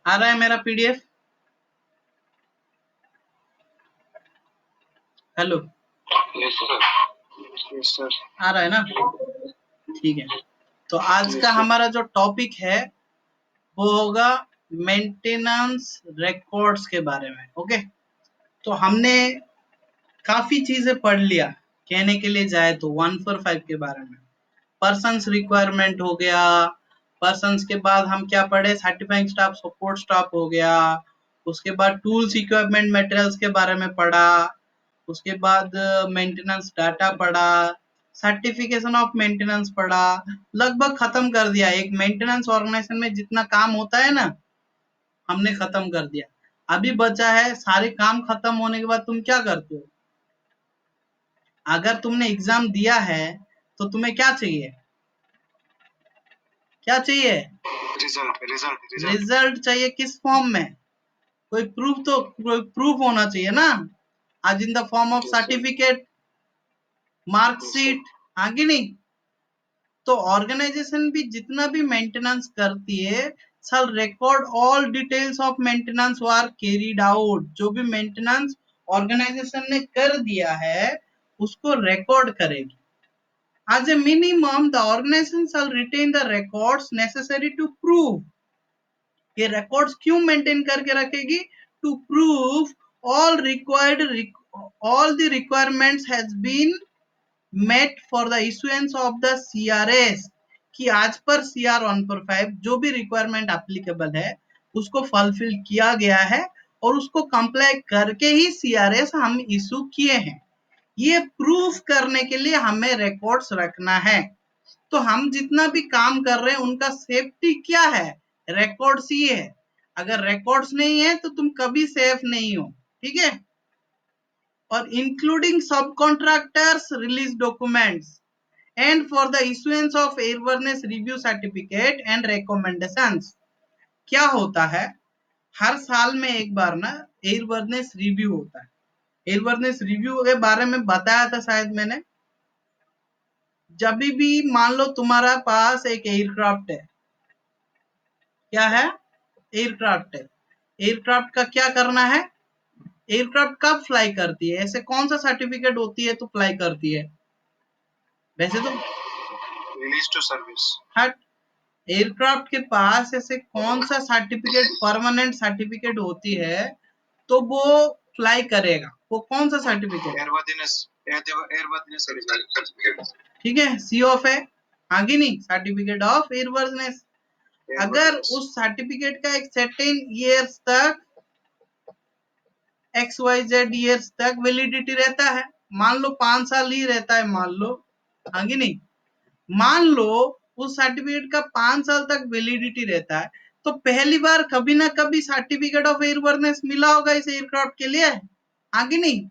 आ रहा है मेरा पीडीएफ? Hello, yes sir. आ रहा है ना? ठीक है। तो आज का हमारा जो टॉपिक है वो होगा मेंटेनेंस रिकॉर्ड्स के बारे में। ओके, तो हमने काफी चीजें पढ़ लिया। कहने के लिए जाए तो 145 के बारे में, पर्सन्स रिक्वायरमेंट हो गया। पर्सन्स के बाद हम क्या पढ़े? सर्टिफाइंग स्टाफ, सपोर्ट स्टाफ हो गया। उसके बाद टूल्स, इक्विपमेंट, मटेरियल्स के बारे में पढ़ा। उसके बाद मेंटेनेंस डाटा पढ़ा, सर्टिफिकेशन ऑफ मेंटेनेंस पढ़ा। लगभग खत्म कर दिया। एक मेंटेनेंस ऑर्गेनाइजेशन में जितना काम होता है ना, हमने खत्म कर दिया। अभी बचा है, सारे काम खत्म होने के बाद तुम क्या करते हो? अगर तुमने एग्जाम दिया है तो तुम्हें क्या चाहिए? क्या चाहिए? रिजल्ट चाहिए। किस फॉर्म में? कोई प्रूफ होना चाहिए ना, आज in the form of certificate, marksheet, हाँ कि नहीं? तो ऑर्गेनाइजेशन भी जितना भी मेंटेनेंस करती है, shall record all details of maintenance work carried out। जो भी मेंटेनेंस ऑर्गेनाइजेशन ने कर दिया है उसको रिकॉर्ड करेगी। As a minimum, the organization shall retain the records necessary to prove। ये रिकॉर्ड्स क्यों मेंटेन करके रखेगी? To prove all the requirements has been met for the issuance of the CRS। कि आज पर CR 145 जो भी रिक्वायरमेंट एप्लीकेबल है उसको फुलफिल किया गया है और उसको कंप्लाई करके ही CRS हम इशू किए हैं। ये प्रूफ करने के लिए हमें रिकॉर्ड्स रखना है। तो हम जितना भी काम कर रहे हैं उनका सेफ्टी क्या है? रिकॉर्ड्स ही है। अगर रिकॉर्ड्स नहीं है तो तुम कभी सेफ नहीं हो। ठीक है? और including subcontractors release documents and for the issuance of airworthiness review certificate and recommendations. क्या होता है? हर साल में एक बार ना एयरवर्नेस रिव्यू होता है। एयरवर्नेस रिव्यू के बारे में बताया था शायद मैंने। जब भी मान लो तुम्हारा पास एक एयरक्राफ्ट है, क्या है? एयरक्राफ्ट है। एयरक्राफ्ट का क्या करना है? एयरक्राफ्ट कब फ्लाई करती है? ऐसे कौन सा सर्टिफिकेट होती है तो फ्लाई करती है? वैसे तो रिलीज टू सर्विस। हट, एयरक्राफ्ट के पास ऐसे कौन सा सर्टिफिकेट, परमानेंट सर्टिफिकेट होती है तो वो फ्लाई करेगा? वो कौन सा सर्टिफिकेट? Airworthiness certificate. ठीक है, सी ऑफ है, आगे नहीं, सर्टिफिकेट ऑफ एयरवर्दीनेस। अगर उस सर्टिफिकेट का एक सर्टेन ईयर्स तक, XYZ ईयर्स तक वैलिडिटी रहता है, मान लो 5 साल ही रहता है, मान लो, आगे नहीं, मान लो उस सर्टिफिकेट का 5 साल तक वैलिडिटी रहता है, तो पहली बार कभी ना कभी सर्टिफिकेट ऑफ एयरवर्दीनेस मिला होगा इस एयरक्राफ्ट के लिए, आगे नहीं।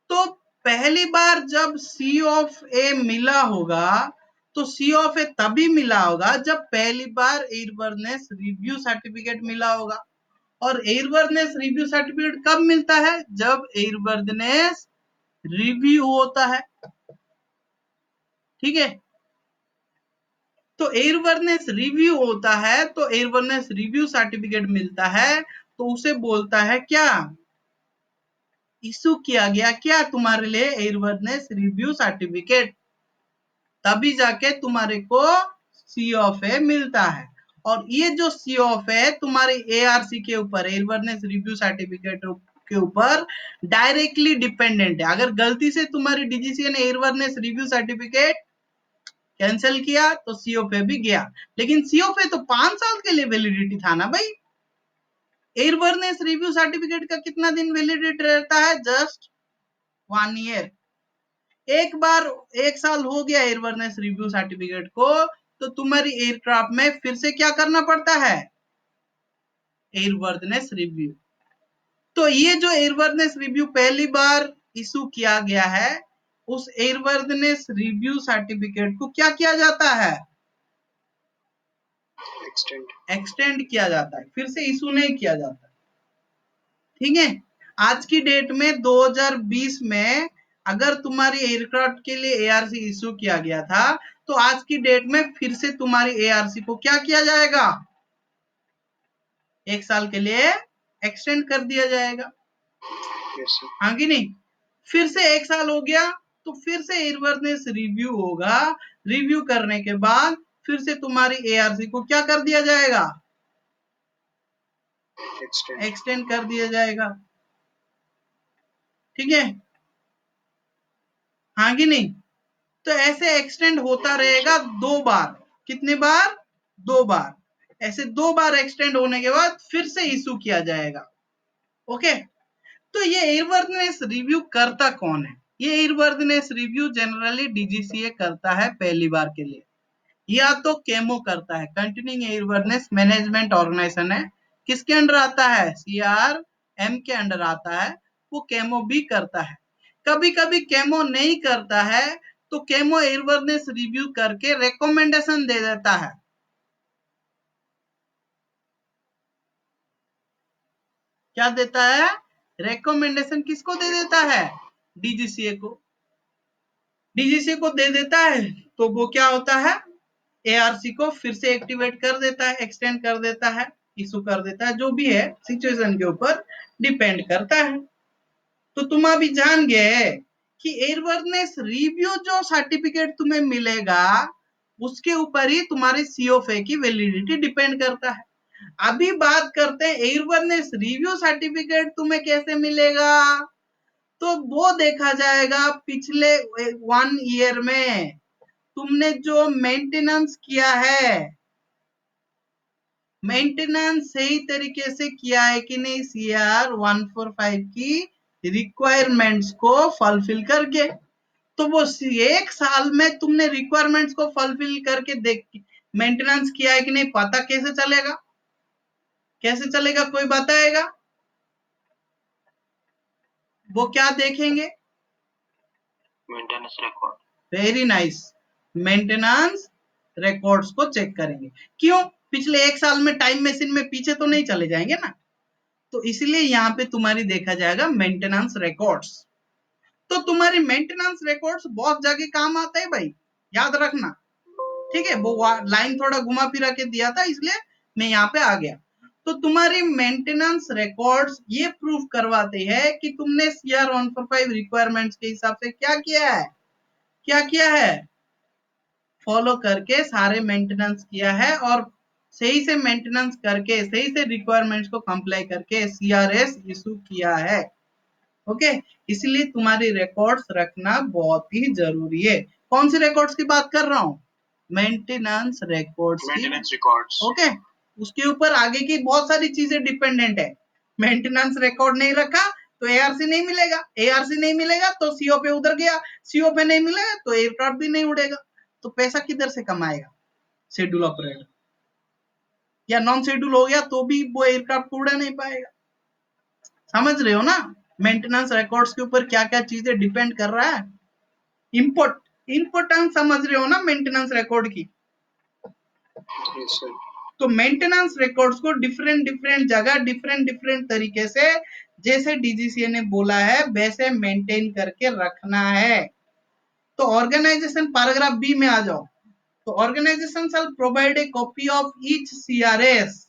तो पहली बार जब सी ऑफ ए मिला होगा तो सी ऑफ ए तभी मिला होगा जब पहली बार एयरवर्दीनेस रिव्यू सर्टिफिकेट मिला होगा। और एयरवर्दीनेस रिव्यू सर्टिफिकेट कब मिलता है? जब एयरवर्दीनेस रिव्यू होता है। ठीक है? तो एयरवर्दीनेस रिव्यू होता है तो एयरवर्दीनेस रिव्यू सर्टिफिकेट मिलता है, तो उसे बोलता है क्या? इशू किया गया क्या तुम्हारे लिए? Airworthiness review certificate. तभी जाके तुम्हारे को सी ऑफ ए मिलता है। और ये जो सी ऑफ है तुम्हारे ARC के ऊपर, एयरवर्दीनेस रिव्यू सर्टिफिकेट के ऊपर डायरेक्टली डिपेंडेंट है। अगर गलती से तुम्हारी DGCA ने एयरवर्दीनेस रिव्यू सर्टिफिकेट कैंसिल किया तो सीओफए भी गया। लेकिन सीओफए तो 5 साल के लिए वैलिडिटी था ना भाई। एयरवर्दीनेस रिव्यू सर्टिफिकेट का कितना दिन वैलिडिटी रहता है? Just 1 year. एक बार 1 साल हो गया एयरवर्दीनेस रिव्यू सर्टिफिकेट को, तो तुम्हारी एयरक्राफ्ट में फिर से क्या करना पड़ता है? Airworthiness review. तो ये जो एयरवर्दीनेस रिव्यू पहली बार इशू किया गया है, उस एयरवर्दीनेस रिव्यू सर्टिफिकेट को क्या किया जाता है? एक्सटेंड किया जाता है, फिर से इशू नहीं किया जाता। ठीक है? आज की डेट में 2020 में अगर तुम्हारी एयरक्राफ्ट के लिए ARC इशू किया गया था, तो आज की डेट में फिर से तुम्हारी ARC को क्या किया जाएगा? 1 साल के लिए एक्सटेंड कर दिया जाएगा। Yes, sir. हाँ कि नहीं? फिर से 1 साल हो गया तो फिर से एयरवर्दनेस रिव्यू होगा। रिव्यू करने के बाद फिर से तुम्हारी एआरसी को क्या कर दिया जाएगा? एक्सटेंड कर दिया जाएगा। ठीक है, हाँ कि नहीं? तो ऐसे एक्सटेंड होता रहेगा 2 बार। कितने बार? 2 बार। ऐसे 2 बार एक्सटेंड होने के बाद फिर से इशू किया जाएगा। ओके, तो ये एयरवर्दनेस रिव्यू करता कौन है? ये एयरवर्दनेस रिव्यू जनरली डीजीसीए करता है पहली बार के लिए, या तो केमो करता है, कंटिन्यूइंग एयरवर्दनेस मैनेजमेंट ऑर्गेनाइजेशन है। किसके अंडर आता है? सीआरएम के अंडर आता है। वो केमो भी करता है। कभी कभी केमो नहीं करता है तो केमो एयरवर्दनेस रिव्यू करके रिकमेंडेशन दे देता है। क्या देता है? रिकमेंडेशन। किसको दे देता है? डीजीसीए को। डीजीसीए को दे देता है तो वो क्या होता है? एआरसी को फिर से एक्टिवेट कर देता है, एक्सटेंड कर देता है, इशू कर देता है। जो भी है सिचुएशन के ऊपर डिपेंड करता है। तो तुम अभी जान गए कि एयरवर्दनेस रिव्यू जो सर्टिफिकेट तुम्हें मिलेगा उसके ऊपर ही तुम्हारी सीओफए की वैलिडिटी डिपेंड करता है। अभी बात करते हैं एयरवर्दनेस रिव्यू सर्टिफिकेट तुम्हें कैसे मिलेगा। तो वो देखा जाएगा पिछले 1 ईयर में तुमने जो मेंटेनेंस किया है, मेंटेनेंस सही तरीके से किया है कि नहीं, सीआर 145 की रिक्वायरमेंट्स को फुलफिल करके। तो वो 1 साल में तुमने रिक्वायरमेंट्स को फुलफिल करके देख मेंटेनेंस किया है कि नहीं, पता कैसे चलेगा? कैसे चलेगा? कोई बताएगा? वो क्या देखेंगे? Maintenance record. Very nice, maintenance records को चेक करेंगे। क्यों? पिछले 1 साल में टाइम मशीन में पीछे तो नहीं चले जाएंगे ना, तो इसलिए यहाँ पे तुम्हारी देखा जाएगा मेंटेनेंस रिकॉर्ड्स। तो तुम्हारी मेंटेनेंस रिकॉर्ड्स बहुत जगह काम आता है भाई, याद रखना। ठीक है, वो लाइन थोड़ा घुमा फिरा के दिया था इसलिए मैं यहाँ पे आ गया। तो तुम्हारी मेंटेनेंस रिकॉर्ड्स ये प्रूफ करवाते हैं कि तुमने सीआर 145 रिक्वायरमेंट्स के हिसाब से क्या किया है, क्या किया है, फॉलो करके सारे मेंटेनेंस किया है और सही से मेंटेनेंस करके सही से रिक्वायरमेंट्स को कंप्लाई करके सीआरएस इशू किया है। ओके, इसलिए तुम्हारी रिकॉर्ड्स रखना बहुत ही जरूरी है। कौन सी रिकॉर्ड्स की बात कर रहा हूँ? मेंटेनेंस रिकॉर्ड्स की। Maintenance records. ओके, उसके ऊपर आगे की बहुत सारी चीजें डिपेंडेंट है। मेंटेनेंस रिकॉर्ड नहीं रखा तो एआरसी नहीं मिलेगा, एआरसी नहीं मिलेगा तो सीओ पे उधर गया, सीओ पे नहीं मिलेगा तो एयरक्राफ्ट भी नहीं उड़ेगा। तो पैसा किधर से कमाएगा शेड्यूल ऑपरेटर? या नॉन शेड्यूल हो गया तो भी वो एयरक्राफ्ट उड़ा नहीं पाएगा। समझ रहे हो ना? मेंटेनेंस रिकॉर्ड्स के ऊपर क्या क्या चीजें डिपेंड कर रहा है। इंपोर्टेंस समझ रहे हो ना मेंटेनेंस रिकॉर्ड की? Yes, sir. तो मेंटेनेंस रिकॉर्ड्स को डिफरेंट जगह डिफरेंट तरीके से जैसे डीजीसीए ने बोला है वैसे मेंटेन करके रखना है। तो ऑर्गेनाइजेशन पैराग्राफ बी में आ जाओ। तो organization shall provide a copy of each CRS.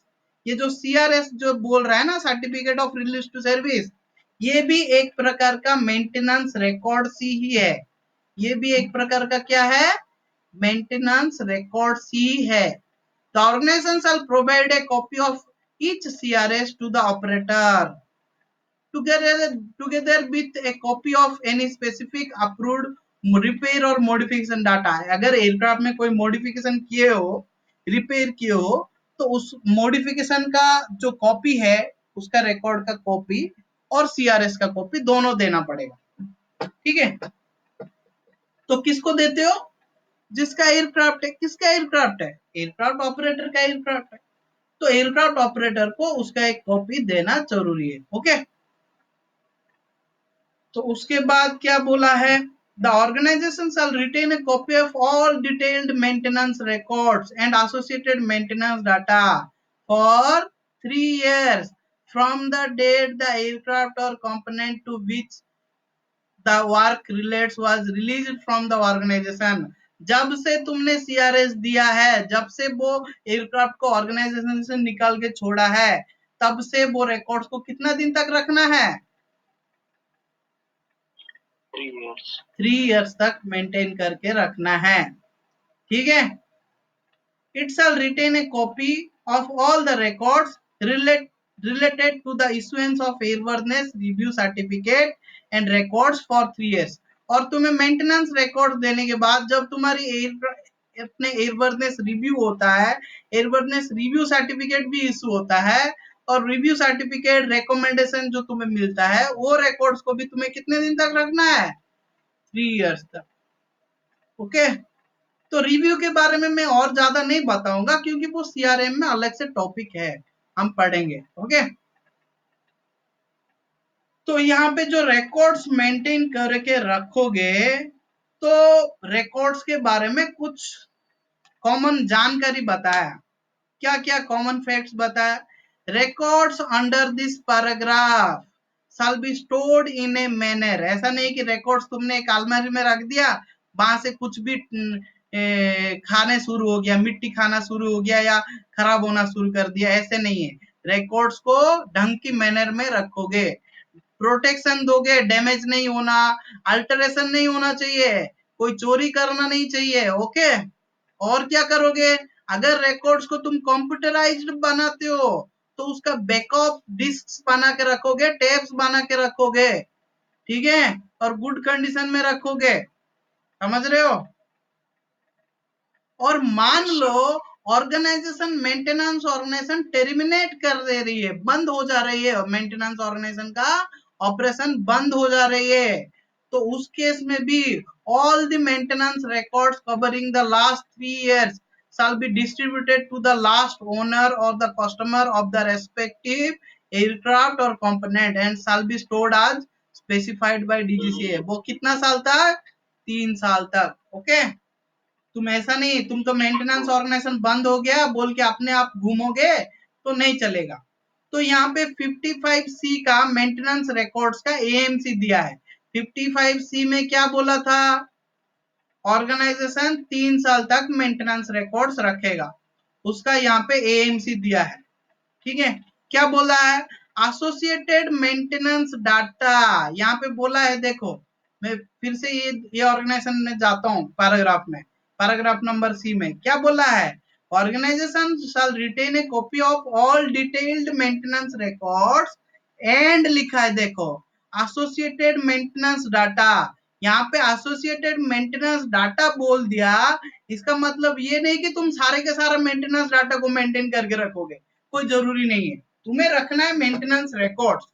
ये जो सीआरएस जो बोल रहा है ना, certificate of release to service, ये भी एक प्रकार का मेंटेनेंस रिकॉर्ड सी ही है। ये भी एक प्रकार का क्या है? मेंटेनेंस रिकॉर्ड सी है। The organization shall provide a copy of each CRS to the operator together with a copy of any specific approved repair or modification data। अगर एयरक्राफ्ट में कोई मॉडिफिकेशन किए हो, रिपेयर किए हो, तो उस मॉडिफिकेशन का जो कॉपी है उसका रिकॉर्ड का कॉपी और सीआरएस का कॉपी दोनों देना पड़ेगा। ठीक है, तो किसको देते हो? जिसका एयरक्राफ्ट है। किसका एयरक्राफ्ट है? एयरक्राफ्ट ऑपरेटर का एयरक्राफ्ट है। तो एयरक्राफ्ट ऑपरेटर को उसका एक कॉपी देना जरूरी है। ओके, तो उसके बाद क्या बोला है? The organization shall retain a copy of all detailed maintenance records and associated maintenance data for 3 years from the date the aircraft or component to which the work relates was released from the organization। जब से तुमने CRS दिया है, जब से वो aircraft को organisation से निकाल के छोड़ा है, तब से वो रिकॉर्ड्स को कितना दिन तक रखना है? 3 years. 3 इयर्स तक मेंटेन करके रखना है, ठीक है। It shall retain a copy of all the records related to the issuance of airworthiness review certificate and records for 3 years. और तुम्हें मेंटेनेंस रिकॉर्ड देने के बाद जब तुम्हारी अपने एयरवर्दनेस रिव्यू होता है, एयरवर्दनेस रिव्यू सर्टिफिकेट भी इशू होता है, और रिव्यू सर्टिफिकेट रिकमेंडेशन जो तुम्हें मिलता है वो रिकॉर्ड्स को भी तुम्हें कितने दिन तक रखना है? 3 इयर्स तक, ओके। तो रिव्यू के बारे में मैं और ज्यादा नहीं बताऊंगा क्योंकि वो सीआरएम में अलग से टॉपिक है, हम पढ़ेंगे, ओके। तो यहाँ पे जो रिकॉर्ड्स मेंटेन करके रखोगे, तो रिकॉर्ड्स के बारे में कुछ कॉमन जानकारी बताया। क्या क्या कॉमन फैक्ट्स बताया? Records under this paragraph shall be stored in a manner, ऐसा नहीं कि रिकॉर्ड्स तुमने एक अलमारी में रख दिया, वहां से कुछ भी खाने शुरू हो गया, मिट्टी खाना शुरू हो गया या खराब होना शुरू कर दिया, ऐसे नहीं है। रिकॉर्ड्स को ढंग की मैनर में रखोगे, प्रोटेक्शन दोगे, डैमेज नहीं होना, अल्टरेशन नहीं होना चाहिए, कोई चोरी करना नहीं चाहिए, ओके। और क्या करोगे? अगर रिकॉर्ड्स को तुम कंप्यूटराइज्ड बनाते हो तो उसका बैकअप डिस्क बना के रखोगे, टेप्स बना के रखोगे, ठीक है, और गुड कंडीशन में रखोगे, समझ रहे हो? और मान लो ऑर्गेनाइजेशन मेंटेनेंस ऑर्गेनाइजेशन टर्मिनेट कर दे रही है, बंद हो जा रही है, मेंटेनेंस ऑर्गेनाइजेशन का ऑपरेशन बंद हो जा रही है, तो उस केस में भी all the maintenance records covering the last 3 years shall be distributed to the last owner or the customer of the respective aircraft or component and shall be stored as specified by DGCA। वो कितना साल तक? 3 साल तक, okay. तुम ऐसा नहीं, तुम तो मेंटेनेंस ऑर्गेनाइजेशन बंद हो गया बोल के अपने आप घूमोगे तो नहीं चलेगा। तो यहाँ पे 55C का मेंटेनेंस रिकॉर्ड्स का एएमसी दिया है। 55C में क्या बोला था? ऑर्गेनाइजेशन 3 साल तक मेंटेनेंस रिकॉर्ड्स रखेगा, उसका यहाँ पे एएमसी दिया है, ठीक है। क्या बोला है? एसोसिएटेड मेंटेनेंस डाटा, यहाँ पे बोला है, देखो मैं फिर से ये ऑर्गेनाइजेशन में जाता हूँ, पैराग्राफ में, पैराग्राफ नंबर सी में क्या बोला है? Organization shall retain a copy of all detailed maintenance records and लिखा है, देखो एसोसिएटेड मेंटेनेंस डाटा। यहाँ पे एसोसिएटेड मेंटेनेंस डाटा बोल दिया, इसका मतलब ये नहीं कि तुम सारे के सारे मेंटेनेंस डाटा को मेंटेन करके रखोगे, कोई जरूरी नहीं है, तुम्हें रखना है मेंटेनेंस रिकॉर्ड्स।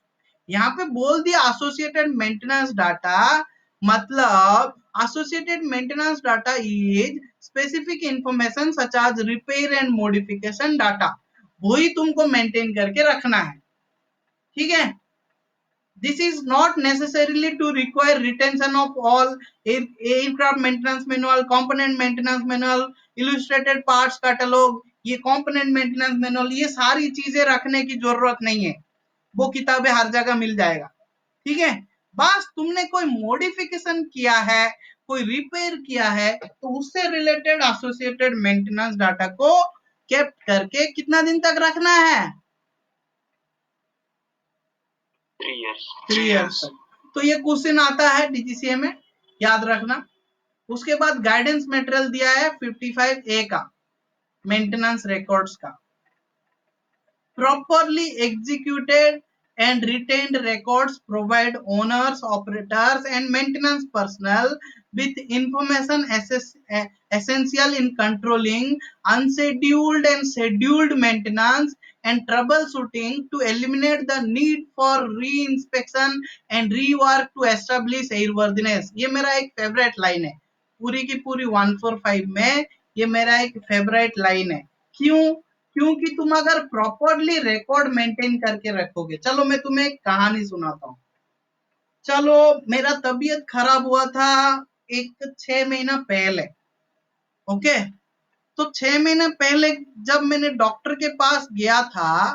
यहाँ पे बोल दिया एसोसिएटेड मेंटेनेंस डाटा, मतलब associated maintenance data is specific information such as repair and modification data, वही तुमको मेंटेन करके रखना है, ठीक है। This is not necessarily to require retention of all aircraft maintenance manual, component maintenance manual, illustrated parts catalog, ये component maintenance manual, ये सारी चीजें रखने की जरूरत नहीं है, वो किताबें हर जगह मिल जाएगा, ठीक है। बस तुमने कोई मॉडिफिकेशन किया है, कोई रिपेयर किया है, तो उससे रिलेटेड एसोसिएटेड मेंटेनेंस डाटा को केप्ट करके कितना दिन तक रखना है? 3 years. 3 इयर्स तक। तो ये क्वेश्चन आता है डीजीसीए में, याद रखना। उसके बाद गाइडेंस मटेरियल दिया है 55A का, मेंटेनेंस रिकॉर्ड्स का। Properly executed and retained records provide owners, operators and maintenance personnel with information essential in controlling unscheduled and scheduled maintenance and troubleshooting to eliminate the need for re-inspection and rework to establish airworthiness। ये मेरा एक favourite line है, पूरी की पूरी 145 में ये मेरा एक फेवरेट लाइन है। क्यों? क्योंकि तुम अगर प्रॉपरली रिकॉर्ड मेंटेन करके रखोगे, चलो मैं तुम्हें एक कहानी सुनाता हूँ। चलो मेरा तबीयत खराब हुआ था एक 6 महीना पहले, ओके। तो 6 महीने पहले जब मैंने डॉक्टर के पास गया था,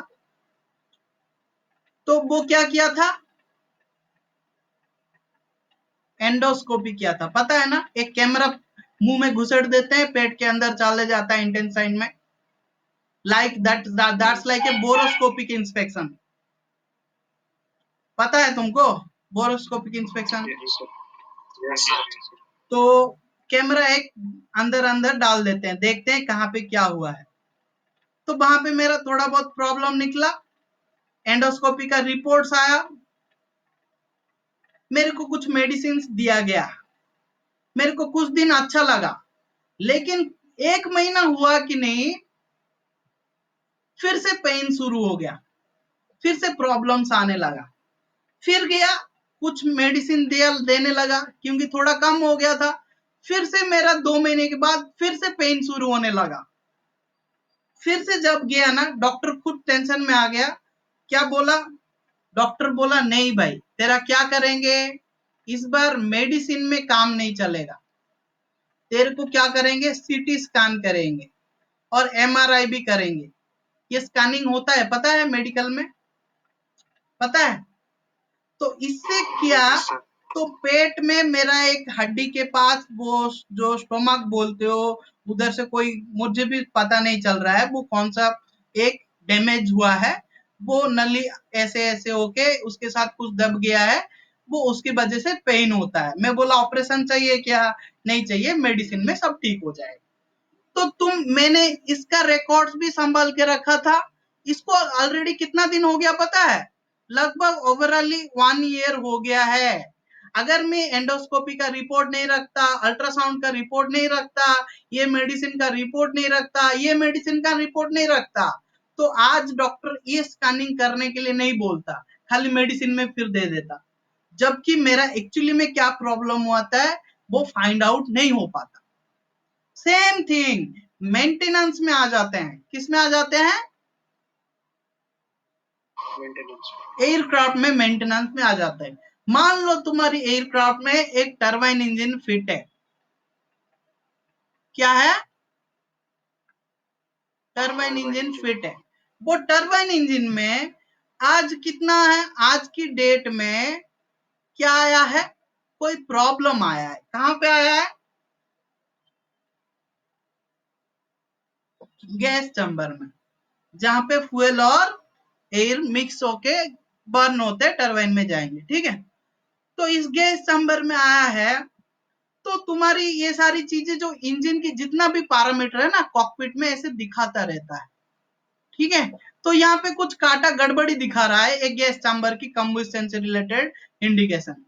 तो वो क्या किया था? एंडोस्कोपी किया था, पता है ना, एक कैमरा मुंह में घुसेड़ देते हैं, पेट के अंदर चले जाता है इंटेस्टाइन में, like that's like a boroscopic inspection. पता है तुमको borescopic inspection? Yes, sir. Yes, sir. तो कैमरा एक अंदर अंदर डाल देते हैं, देखते हैं कहाँ पे क्या हुआ है। तो वहां पे मेरा थोड़ा बहुत प्रॉब्लम निकला, एंडोस्कोपी का रिपोर्ट्स आया, मेरे को कुछ मेडिसिन दिया गया, मेरे को कुछ दिन अच्छा लगा, लेकिन 1 महीना हुआ कि नहीं फिर से पेन शुरू हो गया, फिर से प्रॉब्लम्स आने लगा। फिर गया कुछ मेडिसिन देने लगा क्योंकि थोड़ा कम हो गया था, फिर से मेरा 2 महीने के बाद फिर से पेन शुरू होने लगा। फिर से जब गया ना, डॉक्टर खुद टेंशन में आ गया। क्या बोला? डॉक्टर बोला नहीं भाई, तेरा क्या करेंगे, इस बार मेडिसिन में काम नहीं चलेगा, तेरे को क्या करेंगे, सीटी स्कैन करेंगे और एमआरआई भी करेंगे। ये स्कैनिंग होता है, पता है मेडिकल में, पता है? तो इससे क्या, Yes, sir. तो पेट में मेरा एक हड्डी के पास, वो जो स्टोमक बोलते हो, उधर से कोई, मुझे भी पता नहीं चल रहा है वो कौन सा एक डैमेज हुआ है, वो नली ऐसे ऐसे होके उसके साथ कुछ दब गया है, वो उसकी वजह से पेन होता है। मैं बोला ऑपरेशन चाहिए क्या? नहीं चाहिए, मेडिसिन में सब ठीक हो जाएगा। तो मैंने इसका रिकॉर्ड्स भी संभाल के रखा था। इसको ऑलरेडी कितना दिन हो गया पता है? लगभग ओवरऑली 1 ईयर हो गया है। अगर मैं एंडोस्कोपी का रिपोर्ट नहीं रखता, अल्ट्रासाउंड का रिपोर्ट नहीं रखता, ये मेडिसिन का रिपोर्ट नहीं रखता, ये मेडिसिन का रिपोर्ट नहीं रखता, तो आज डॉक्टर ये स्कैनिंग करने के लिए नहीं बोलता, खाली मेडिसिन में फिर दे देता। जबकि मेरा एक्चुअली में क्या प्रॉब्लम हुआ है वो फाइंड आउट नहीं हो पाता। सेम थिंग मेंटेनेंस में आ जाते हैं। किस में आ जाते हैं? Maintenance. एयरक्राफ्ट में मेंटेनेंस में आ जाता है। मान लो तुम्हारी एयरक्राफ्ट में एक टरबाइन इंजन फिट है। क्या है? टरबाइन इंजन फिट है। वो टरबाइन इंजन में आज कितना है, आज की डेट में क्या आया है, कोई प्रॉब्लम आया है। कहां पे आया है? गैस चैम्बर में, जहां पे फ्यूल और एयर मिक्स होके बर्न होते हैं, टरबाइन में जाएंगे, ठीक है। तो इस गैस चैम्बर में आया है, तो तुम्हारी ये सारी चीजें जो इंजन की जितना भी पैरामीटर है ना, कॉकपिट में ऐसे दिखाता रहता है, ठीक है। तो यहाँ पे कुछ काटा गड़बड़ी दिखा रहा है एक गैस चैम्बर की कंबस्शन से रिलेटेड इंडिकेशन।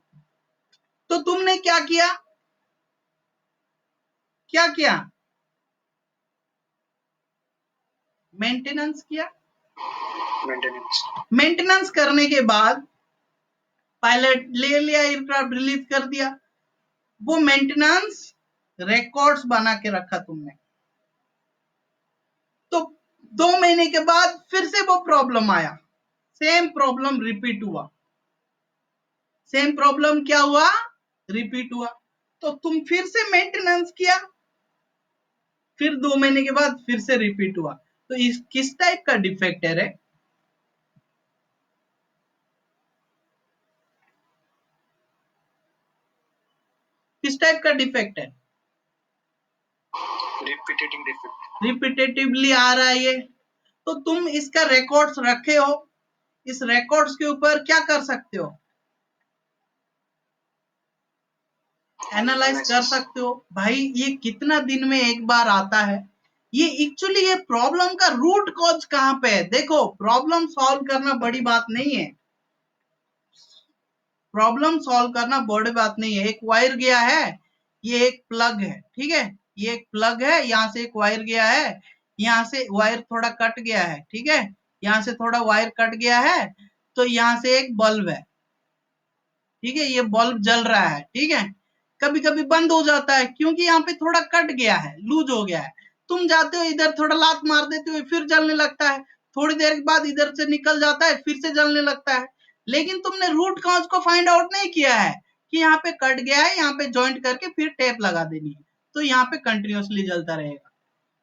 तो तुमने क्या किया, क्या किया? मेंटेनेंस किया। Maintenance. मेंटेनेंस करने के बाद पायलट ले लिया, एयरक्राफ्ट रिलीज कर दिया, वो मेंटेनेंस रिकॉर्ड्स बना के रखा तुमने। तो 2 महीने के बाद फिर से वो प्रॉब्लम आया, सेम प्रॉब्लम रिपीट हुआ। सेम प्रॉब्लम क्या हुआ? रिपीट हुआ। तो तुम फिर से मेंटेनेंस किया, फिर 2 महीने के बाद फिर से रिपीट हुआ। तो इस किस टाइप का डिफेक्ट है रे? किस टाइप का डिफेक्ट है? Repetitive defect. रिपीटेटिवली आ रहा है ये। तो तुम इसका रिकॉर्ड्स रखे हो, इस रिकॉर्ड्स के ऊपर क्या कर सकते हो? एनालाइज कर सकते हो। भाई ये कितना दिन में एक बार आता है, ये एक्चुअली ये प्रॉब्लम का रूट कॉज कहाँ पे है? देखो, प्रॉब्लम सॉल्व करना बड़ी बात नहीं है, प्रॉब्लम सॉल्व करना बड़ी बात नहीं है। एक वायर गया है, ये एक प्लग है, ठीक है, ये एक प्लग है, यहाँ से एक वायर गया है, यहाँ से वायर थोड़ा कट गया है, ठीक है, यहाँ से थोड़ा वायर कट गया है, तो यहाँ से एक बल्ब है, ठीक है, ये बल्ब जल रहा है, ठीक है। कभी कभी बंद हो जाता है क्योंकि यहाँ पे थोड़ा कट गया है, लूज हो गया है। तुम जाते हो इधर थोड़ा लात मार देते हो, फिर जलने लगता है, थोड़ी देर के बाद इधर से निकल जाता है, फिर से जलने लगता है। लेकिन तुमने रूट कॉज को फाइंड आउट नहीं किया है कि यहाँ पे कट गया है, यहाँ पे जॉइंट करके फिर टेप लगा देनी है, तो यहाँ पे कंटिन्यूअसली जलता रहेगा।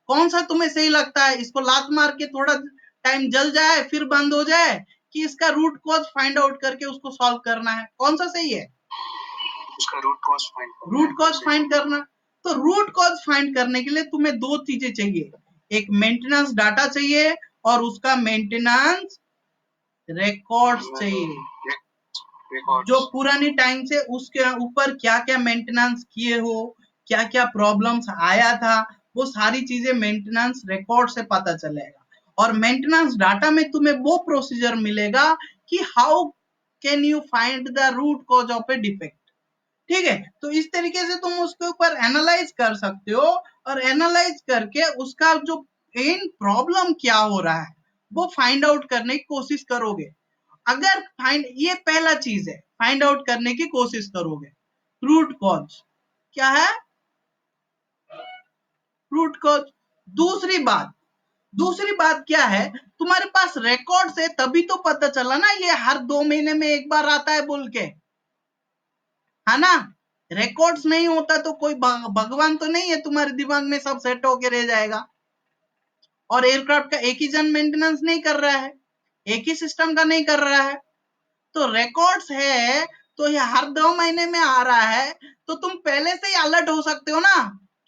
कौन सा तुम्हें सही लगता है, इसको लात मार के थोड़ा टाइम जल जाए फिर बंद हो जाए, कि इसका रूट कॉज फाइंड आउट करके उसको सॉल्व करना है? कौन सा सही है? उसका root cause find root cause find करना। तो रूट कॉज फाइंड करने के लिए तुम्हें 2 चीजें चाहिए। एक मेंटेनेंस डाटा चाहिए और उसका मेंटेनेंस रिकॉर्ड्स चाहिए। जो पुरानी टाइम से उसके ऊपर क्या क्या मेंटेनेंस किए हो, क्या क्या प्रॉब्लम्स आया था, वो सारी चीजें मेंटेनेंस रिकॉर्ड से पता चलेगा। और मेंटेनेंस डाटा में तुम्हें वो प्रोसीजर मिलेगा कि how can you find the root cause of a defect. ठीक है, तो इस तरीके से तुम उसके ऊपर एनालाइज कर सकते हो और एनालाइज करके उसका जो मेन प्रॉब्लम क्या हो रहा है वो फाइंड आउट करने की कोशिश करोगे। अगर ये पहला चीज है, फाइंड आउट करने की कोशिश करोगे। रूट कॉज क्या है? Root cause. दूसरी बात क्या है, तुम्हारे पास रिकॉर्ड्स है तभी तो पता चला ना ये हर 2 महीने में एक बार आता है बोल के, है ना। रिकॉर्ड्स नहीं होता तो कोई भगवान तो नहीं है तुम्हारे दिमाग में सब सेट होके रह जाएगा। और एयरक्राफ्ट का एक ही जन मेंटेनेंस नहीं कर रहा है, एक ही सिस्टम का नहीं कर रहा है, तो रिकॉर्ड्स है तो ये हर 2 महीने में आ रहा है, तो तुम पहले से ही अलर्ट हो सकते हो ना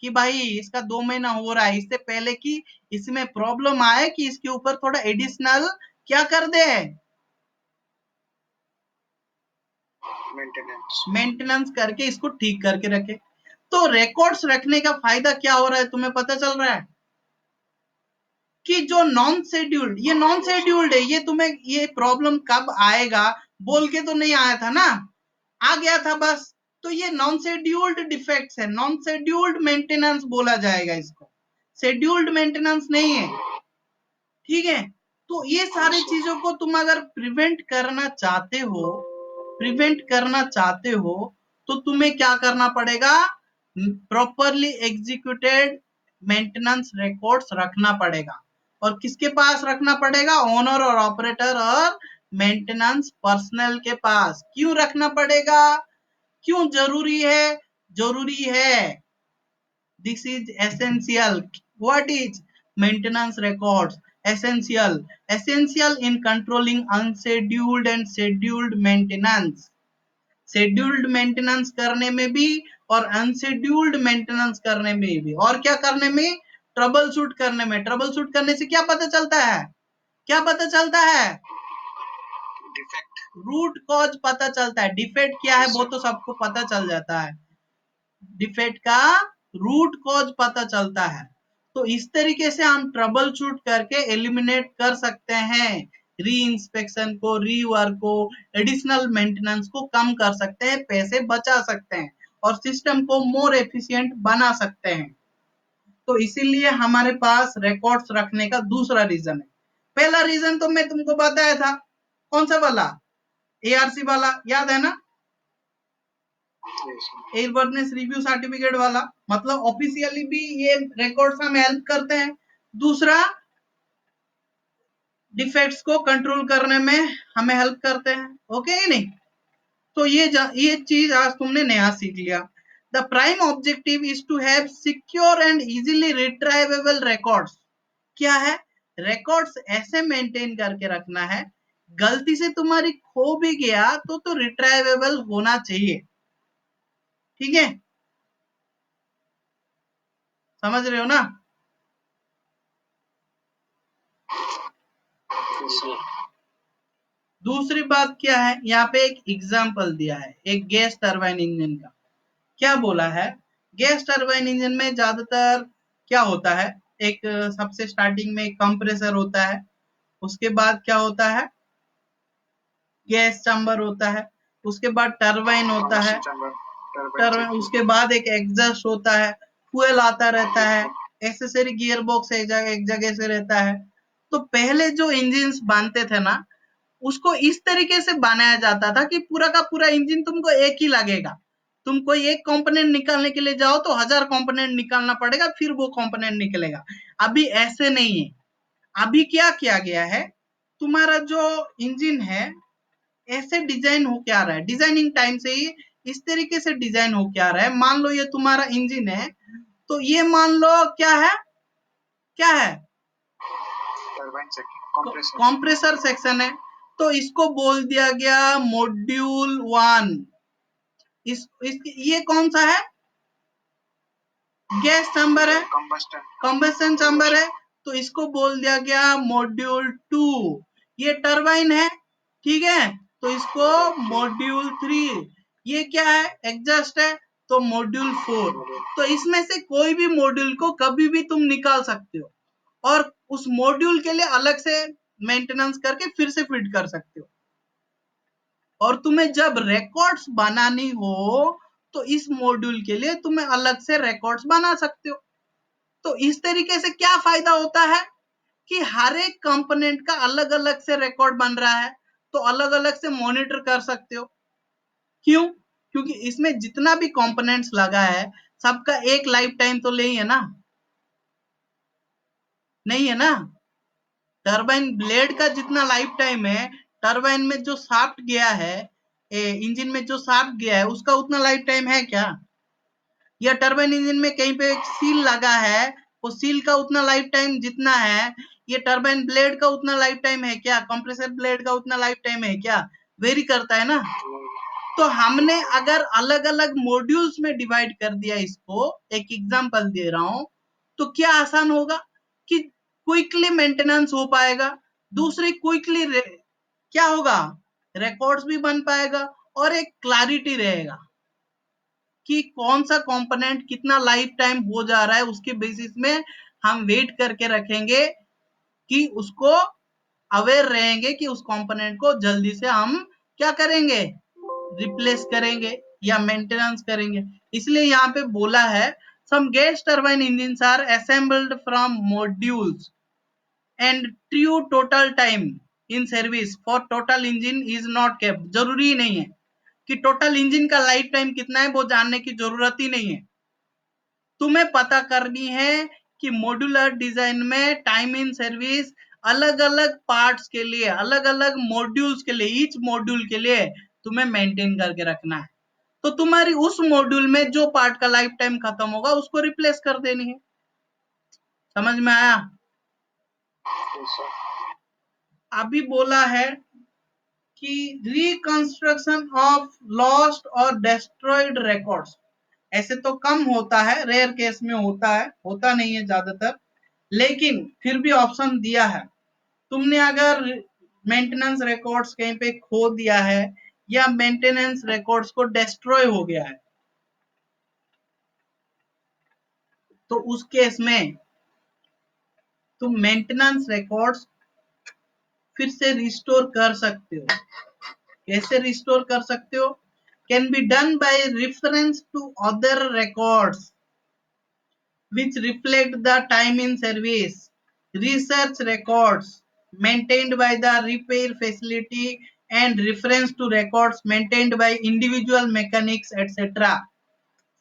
कि भाई इसका 2 महीना हो रहा है, इससे पहले कि इसमें प्रॉब्लम आए कि इसके ऊपर थोड़ा एडिशनल क्या कर दे, मेंटेनेंस करके इसको ठीक करके रखे। तो रिकॉर्ड्स रखने का फायदा क्या हो रहा है तुम्हें पता चल रहा है कि जो नॉन शेड्यूल्ड है, ये तुम्हें ये प्रॉब्लम कब आएगा बोल के तो नहीं आया था ना, आ गया था बस। तो ये नॉन शेड्यूल्ड डिफेक्ट्स है, नॉन शेड्यूल्ड मेंटेनेंस बोला जाएगा इसको, शेड्यूल्ड मेंटेनेंस नहीं है। ठीक है, तो ये सारी चीजों को तुम अगर प्रिवेंट करना चाहते हो तो तुम्हें क्या करना पड़ेगा, प्रॉपरली एग्जीक्यूटेड मेंटेनेंस रिकॉर्ड्स रखना पड़ेगा। और किसके पास रखना पड़ेगा? ओनर और ऑपरेटर और मेंटेनेंस पर्सनल के पास। क्यों रखना पड़ेगा? क्यों जरूरी है? जरूरी है, this is essential. What is maintenance records? essential in controlling unscheduled and scheduled maintenance। Scheduled maintenance करने में भी और अनशेड्यूल्ड मेंटेनेंस करने में भी, और क्या करने में? ट्रबल शूट करने में। ट्रबल शूट करने से क्या पता चलता है? क्या पता चलता है? डिफेक्ट, रूट कॉज पता चलता है। डिफेक्ट क्या है वो तो सबको पता चल जाता है, डिफेक्ट का रूट कॉज पता चलता है। तो इस तरीके से हम ट्रबल शूट करके एलिमिनेट कर सकते हैं, री इंस्पेक्शन को, रीवर्क को, एडिशनल मेंटेनेंस को कम कर सकते हैं, पैसे बचा सकते हैं और सिस्टम को मोर एफिशिएंट बना सकते हैं। तो इसीलिए हमारे पास रिकॉर्ड्स रखने का दूसरा रीजन है। पहला रीजन तो मैं तुमको बताया था, कौन सा वाला? एआरसी वाला, याद है ना, एयरवर्दनेस रिव्यू सर्टिफिकेट वाला। मतलब ऑफिशियली भी ये रिकॉर्ड्स हमें हेल्प करते हैं। दूसरा, डिफेक्ट्स को कंट्रोल करने में हमें हेल्प करते हैं। ओके ही नहीं? तो ये चीज आज तुमने नया सीख लिया। The prime objective is to have secure and easily retrievable records. क्या है? रिकॉर्ड्स ऐसे मेंटेन करके रखना है, गलती से तुम्हारी खो भी गया तो रिट्राइवेबल होना चाहिए। ठीक है, समझ रहे हो ना? दूसरी बात क्या है, यहाँ पे एक एग्जाम्पल दिया है एक गैस टरबाइन इंजन का। क्या बोला है? गैस टरबाइन इंजन में ज्यादातर क्या होता है, एक सबसे स्टार्टिंग में कंप्रेसर होता है, उसके बाद क्या होता है, गैस चैम्बर होता है, उसके बाद टरबाइन होता है, टरबाइन, उसके बाद एक एग्जॉस्ट होता है, फ्यूल आता रहता है, एक्सेसरी गियर बॉक्स एक जगह से रहता है। तो पहले जो इंजिन्स बनते थे ना, उसको इस तरीके से बनाया जाता था कि पूरा का पूरा इंजन तुमको एक ही लगेगा। तुम कोई एक कंपोनेंट निकालने के लिए जाओ तो 1000 कंपोनेंट निकालना पड़ेगा, फिर वो कंपोनेंट निकलेगा। अभी ऐसे नहीं है। अभी क्या किया गया है, तुम्हारा जो इंजन है ऐसे डिजाइन होके आ रहा है, डिजाइनिंग टाइम से ही इस तरीके से डिजाइन होके आ रहा है। मान लो ये तुम्हारा इंजन है, तो ये मान लो क्या है, क्या है, कंप्रेसर सेक्शन है। तो इसको बोल दिया गया मॉड्यूल 1। ये कौन सा है? गैस चैम्बर है, कंबस्टन चैम्बर है। तो इसको बोल दिया गया मॉड्यूल 2। ये टरबाइन है, ठीक है, तो इसको मॉड्यूल 3। ये क्या है, एग्जॉस्ट है, तो मॉड्यूल 4। तो इसमें से कोई भी मॉड्यूल को कभी भी तुम निकाल सकते हो और उस मॉड्यूल के लिए अलग से मेंटेनेंस करके फिर से फिट कर सकते हो। और तुम्हें जब रिकॉर्ड्स बनानी हो तो इस मॉड्यूल के लिए तुम्हें अलग से रिकॉर्ड्स बना सकते हो। तो इस तरीके से क्या फायदा होता है कि हर एक कंपोनेंट का अलग अलग से रिकॉर्ड बन रहा है, तो अलग अलग से मॉनिटर कर सकते हो। क्यों? क्योंकि इसमें जितना भी कंपोनेंट्स लगा है सबका एक लाइफ टाइम तो नहीं है ना, नहीं है ना। टरबाइन ब्लेड का जितना लाइफ टाइम है, टरबाइन में जो शाफ्ट गया है, इंजन में जो शाफ्ट गया है उसका उतना लाइफ टाइम है क्या? या टरबाइन इंजन में कहीं पे एक सील लगा है, वो सील का उतना लाइफ टाइम जितना है, ये टरबाइन ब्लेड का उतना लाइफ टाइम है क्या? कंप्रेसर ब्लेड का उतना लाइफ टाइम है क्या? वेरी करता है ना। तो हमने अगर अलग अलग मॉड्यूल्स में डिवाइड कर दिया इसको, एक एग्जांपल दे रहा हूं, तो क्या आसान होगा कि क्विकली मेंटेनेंस हो पाएगा, दूसरी क्विकली क्या होगा, रिकॉर्ड्स भी बन पाएगा और एक क्लैरिटी रहेगा कि कौन सा कंपोनेंट कितना लाइफ टाइम हो जा रहा है। उसके बेसिस में हम वेट करके रखेंगे कि उसको अवेयर रहेंगे कि उस कंपोनेंट को जल्दी से हम क्या करेंगे, रिप्लेस करेंगे या मेंटेनेंस करेंगे। इसलिए यहाँ पे बोला है some gas turbine engines are assembled from modules and true total time in service for total engine is not kept। जरूरी ही नहीं है कि टोटल इंजन का लाइफ टाइम कितना है, वो जानने की जरूरत ही नहीं है। तुम्हें पता करनी है कि मॉड्यूलर डिजाइन में टाइम इन सर्विस अलग अलग पार्ट्स के लिए, अलग अलग मॉड्यूल्स के लिए, ईच मॉड्यूल के लिए तुम्हें मेंटेन करके रखना है। तो तुम्हारी उस मॉड्यूल में जो पार्ट का लाइफ टाइम खत्म होगा उसको रिप्लेस कर देनी है। समझ में आया? अभी बोला है कि रिकंस्ट्रक्शन ऑफ लॉस्ट और डिस्ट्रॉयड रिकॉर्ड्स, ऐसे तो कम होता है, रेयर केस में होता है, होता नहीं है ज्यादातर, लेकिन फिर भी ऑप्शन दिया है। तुमने अगर मेंटेनेंस रिकॉर्ड्स कहीं पे खो दिया है या मेंटेनेंस रिकॉर्ड्स को डिस्ट्रॉय हो गया है, तो उस केस में तुम मेंटेनेंस रिकॉर्ड्स फिर से रिस्टोर कर सकते हो। कैसे रिस्टोर कर सकते हो? Can be done by reference to other records which reflect the time in service, research records maintained by the repair facility and reference to records maintained by individual mechanics etc.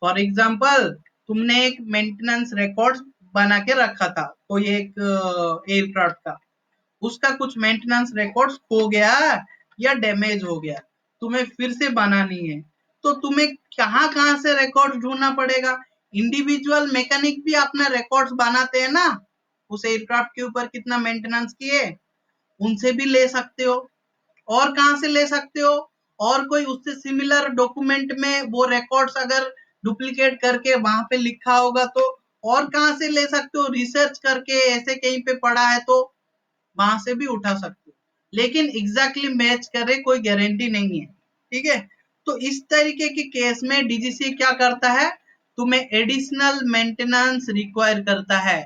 For example तुमने एक maintenance record बना के रखा था, कोई एक aircraft का, उसका कुछ मेंटेनेंस रिकॉर्ड्स खो गया या डैमेज हो गया, तुम्हें फिर से बनानी है, तो तुम्हें कहाँ कहाँ से रिकॉर्ड ढूंढना पड़ेगा? इंडिविजुअल मैकेनिक भी अपना रिकॉर्ड्स बनाते हैं ना, उस एयरक्राफ्ट के ऊपर कितना मेंटेनेंस किए, उनसे भी ले सकते हो। और कहाँ से ले सकते हो? और कोई उससे सिमिलर डॉक्यूमेंट में वो रिकॉर्ड्स अगर डुप्लीकेट करके वहां पे लिखा होगा तो और कहाँ से ले सकते हो? रिसर्च करके ऐसे कहीं पे पढ़ा है तो वहां से भी उठा सकते हो, लेकिन एग्जैक्टली मैच करे कोई गारंटी नहीं है, ठीक है। तो इस तरीके के केस में डीजीसी क्या करता है, तुम्हें एडिशनल मेंटेनेंस रिक्वायर करता है,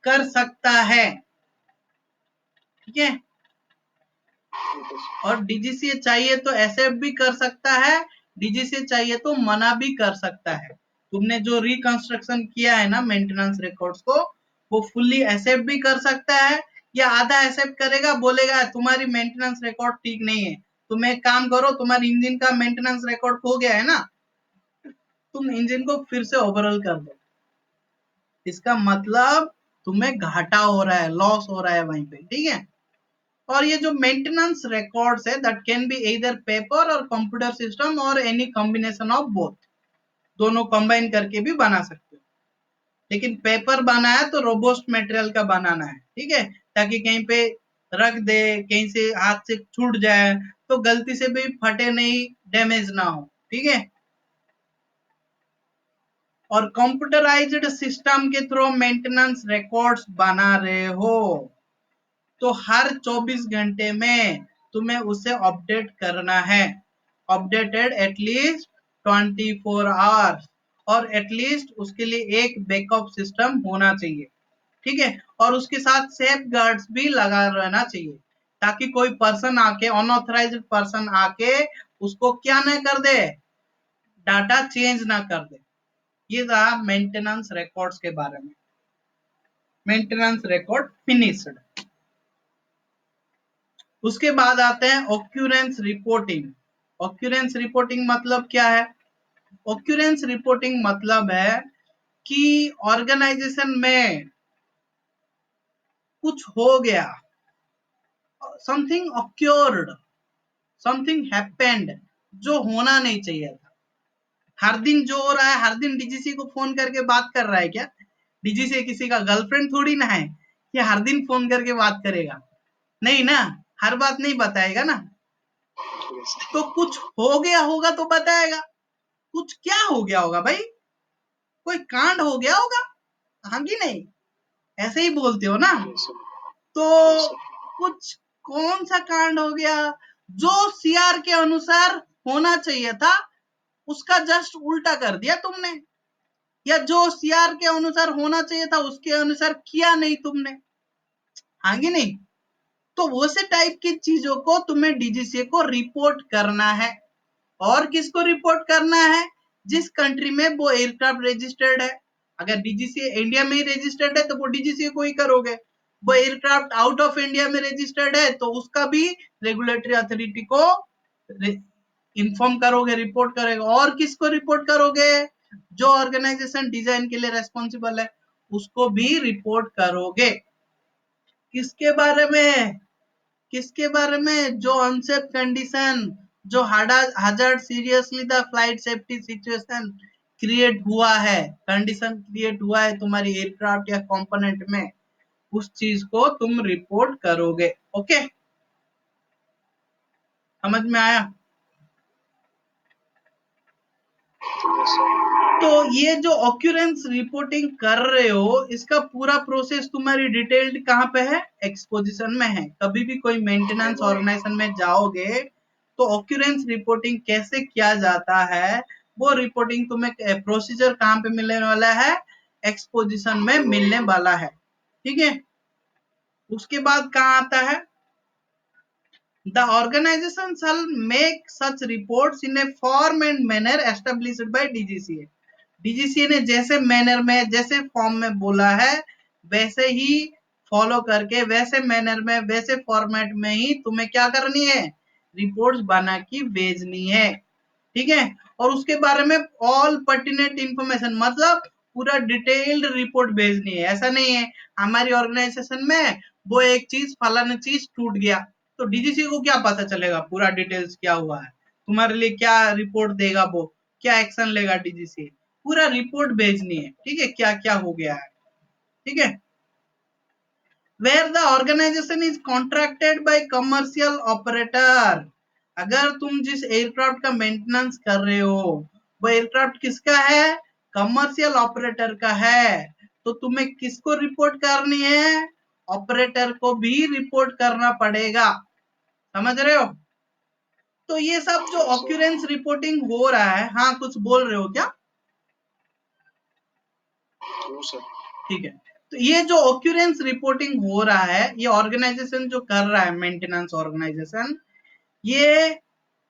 कर सकता है, ठीक है। और डीजीसी चाहिए तो एक्सेप्ट भी कर सकता है, डीजीसी चाहिए तो मना भी कर सकता है। तुमने जो रिकंस्ट्रक्शन किया है ना मेंटेनेंस रिकॉर्ड्स को, वो फुल्ली एक्सेप्ट भी कर सकता है या आधा एक्सेप्ट करेगा, बोलेगा तुम्हारी मेंटेनेंस रिकॉर्ड ठीक नहीं है, तुम एक काम करो, तुम्हारी इंजन का मेंटेनेंस रिकॉर्ड खो गया है ना, तुम इंजन को फिर से ओवरऑल कर दो। इसका मतलब तुम्हें घाटा हो रहा है, लॉस हो रहा है वहीं पे, ठीक है। और ये जो मेंटेनेंस रिकॉर्ड्स है that can be either paper और कंप्यूटर सिस्टम और एनी कॉम्बिनेशन ऑफ बोथ, दोनों कंबाइन करके भी बना सकते हो। लेकिन पेपर बना है तो रोबोस्ट मटेरियल का बनाना है, ठीक है, ताकि कहीं पे रख दे, कहीं से हाथ से छूट जाए तो गलती से भी फटे नहीं, डैमेज ना हो, ठीक है। और कंप्यूटराइज्ड सिस्टम के थ्रू मेंटेनेंस रिकॉर्ड्स बना रहे हो तो हर 24 घंटे में तुम्हें उसे अपडेट करना है, अपडेटेड एटलीस्ट 24 आवर्स, और एटलीस्ट उसके लिए एक बैकअप सिस्टम होना चाहिए, ठीक है। और उसके साथ सेफ गार्ड्स भी लगा रहना चाहिए ताकि कोई पर्सन आके, अनऑथराइज्ड पर्सन आके उसको क्या न कर दे, डाटा चेंज ना कर दे। ये रहा मेंटेनेंस रिकॉर्ड्स के बारे में। Maintenance record finished. उसके बाद आते हैं ऑक्यूरेंस रिपोर्टिंग। ऑक्यूरेंस रिपोर्टिंग मतलब क्या है? ऑक्यूरेंस रिपोर्टिंग मतलब है कि ऑर्गेनाइजेशन में कुछ हो गया, समथिंग ऑक्योर्ड, समथिंग हैपेंड, जो होना नहीं चाहिए था। हर दिन जो हो रहा है, हर दिन डीजीसी को फोन करके बात कर रहा है क्या? डीजीसी किसी का गर्लफ्रेंड थोड़ी ना है कि हर दिन फोन करके बात करेगा, नहीं ना, हर बात नहीं बताएगा ना। तो कुछ हो गया होगा तो बताएगा। कुछ क्या हो गया होगा भाई? कोई कांड हो गया होगा, हाँ कि नहीं? ऐसे ही बोलते हो ना। तो कुछ कौन सा कांड हो गया? जो सीआर के अनुसार होना चाहिए था उसका जस्ट उल्टा कर दिया तुमने, या जो सीआर के अनुसार होना चाहिए था उसके अनुसार किया नहीं तुमने, हाँ कि नहीं? तो वो से टाइप की चीजों को तुम्हें डीजीसीए को रिपोर्ट करना है। और किसको रिपोर्ट करना है? जिस कंट्री में वो एयरक्राफ्ट रजिस्टर्ड है। अगर डीजीसीए इंडिया में ही रजिस्टर्ड है तो वो डीजीसीए को ही करोगे। वो एयरक्राफ्ट आउट ऑफ इंडिया में रजिस्टर्ड है तो उसका भी रेगुलेटरी अथॉरिटी को इन्फॉर्म करोगे, रिपोर्ट करेगा। और किसको रिपोर्ट करोगे? जो ऑर्गेनाइजेशन डिजाइन के लिए रेस्पॉन्सिबल है उसको भी रिपोर्ट करोगे। किसके बारे में? किसके बारे में? जो अनसेफ कंडीशन, जो hazard seriously the flight safety situation create हुआ है, कंडीशन क्रिएट हुआ है तुम्हारी एयरक्राफ्ट या कंपोनेंट में, उस चीज को तुम रिपोर्ट करोगे। ओके, समझ में आया? तो ये जो ऑक्यूरेंस रिपोर्टिंग कर रहे हो इसका पूरा प्रोसेस तुम्हारी डिटेल्ड कहाँ पे है? एक्सपोजिशन में है। कभी भी कोई मेंटेनेंस ऑर्गेनाइजेशन में जाओगे तो ऑक्यूरेंस रिपोर्टिंग कैसे किया जाता है वो रिपोर्टिंग तुम्हें प्रोसीजर कहाँ पे मिलने वाला है? एक्सपोजिशन में मिलने वाला है, ठीक है। उसके बाद कहाँ आता है? The organization shall make such reports in a form and manner established by DGCA. DGCA ने जैसे मैनर में, जैसे फॉर्म में बोला है वैसे ही फॉलो करके, वैसे मैनर में, वैसे फॉर्मेट में ही तुम्हें क्या करनी है? रिपोर्ट्स बना के भेजनी है, ठीक है। और उसके बारे में ऑल पर्टिनेंट इंफॉर्मेशन, मतलब पूरा डिटेल्ड रिपोर्ट भेजनी है। ऐसा नहीं है हमारी ऑर्गेनाइजेशन में वो एक चीज, फलाना चीज टूट गया, तो डीजीसी को क्या पता चलेगा पूरा डिटेल्स क्या हुआ है? तुम्हारे लिए क्या रिपोर्ट देगा वो, क्या एक्शन लेगा डीजीसी? पूरा रिपोर्ट भेजनी है, ठीक है, क्या क्या हो गया है, ठीक है। where the organization is contracted by commercial operator, अगर तुम जिस एयरक्राफ्ट का मेंटेनेंस कर रहे हो वो एयरक्राफ्ट किसका है? कमर्शियल ऑपरेटर का है, तो तुम्हें किसको रिपोर्ट करनी है? ऑपरेटर को भी रिपोर्ट करना पड़ेगा, समझ रहे हो? तो ये सब जो ऑक्यूरेंस रिपोर्टिंग हो रहा है, हाँ कुछ बोल रहे हो क्या? ठीक है। तो ये जो ऑक्यूरेंस रिपोर्टिंग हो रहा है ये ऑर्गेनाइजेशन जो कर रहा है, मेंटेनेंस ऑर्गेनाइजेशन, ये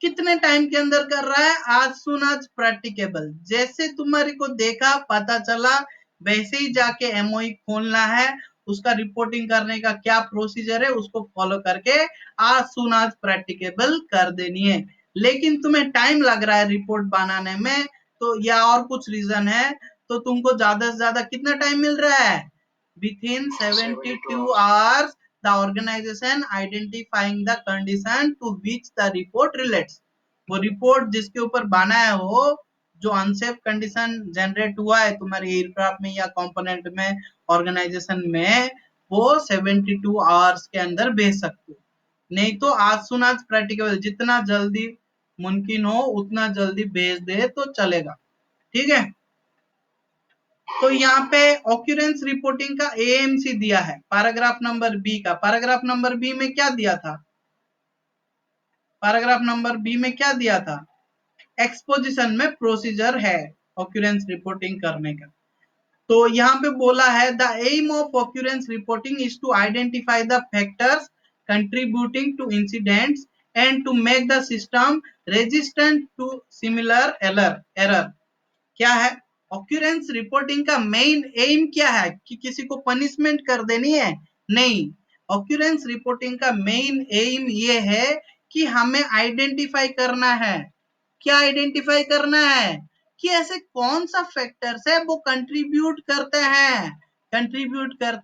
कितने टाइम के अंदर कर रहा है? आज सुन आज प्रैक्टिकेबल, जैसे तुम्हारी को देखा पता चला वैसे ही जाके एमओई खोलना है, उसका रिपोर्टिंग करने का क्या प्रोसीजर है उसको फॉलो करके आज सुन आज प्रैक्टिकेबल कर देनी है। लेकिन तुम्हें टाइम लग रहा है रिपोर्ट बनाने में, तो या और कुछ रीजन है, तो तुमको ज्यादा से ज्यादा कितना टाइम मिल रहा है? Within 72 hours the organization identifying the condition to which the report relates. वो रिपोर्ट जिसके ऊपर बनाया हो, जो अनसेफ कंडीशन जनरेट हुआ है तुम्हारे एयरक्राफ्ट में या कंपोनेंट में, ऑर्गेनाइजेशन में, वो 72 आवर्स के अंदर भेज सकते हो। नहीं तो आज सुन आज प्रैक्टिकल, जितना जल्दी मुमकिन हो उतना जल्दी भेज दे तो चलेगा, ठीक है। तो यहाँ पे ऑक्यूरेंस रिपोर्टिंग का एएमसी दिया है पैराग्राफ नंबर बी का। पैराग्राफ नंबर बी में क्या दिया था? पैराग्राफ नंबर बी में क्या दिया था? एक्सपोजिशन में प्रोसीजर है ऑक्यूरेंस रिपोर्टिंग करने का। तो यहाँ पे बोला है the aim of occurrence reporting is to identify the factors contributing to incidents and to make the system resistant to similar error. क्या है? ऑक्यूरेंस रिपोर्टिंग का मेन एम क्या है? कि किसी को पनिशमेंट कर देनी है? नहीं, ऑक्यूरेंस रिपोर्टिंग का मेन एम ये है कि हमें आइडेंटिफाई करना है। क्या आइडेंटिफाई करना है? कि ऐसे कौन सा फैक्टर्स है वो कंट्रीब्यूट करते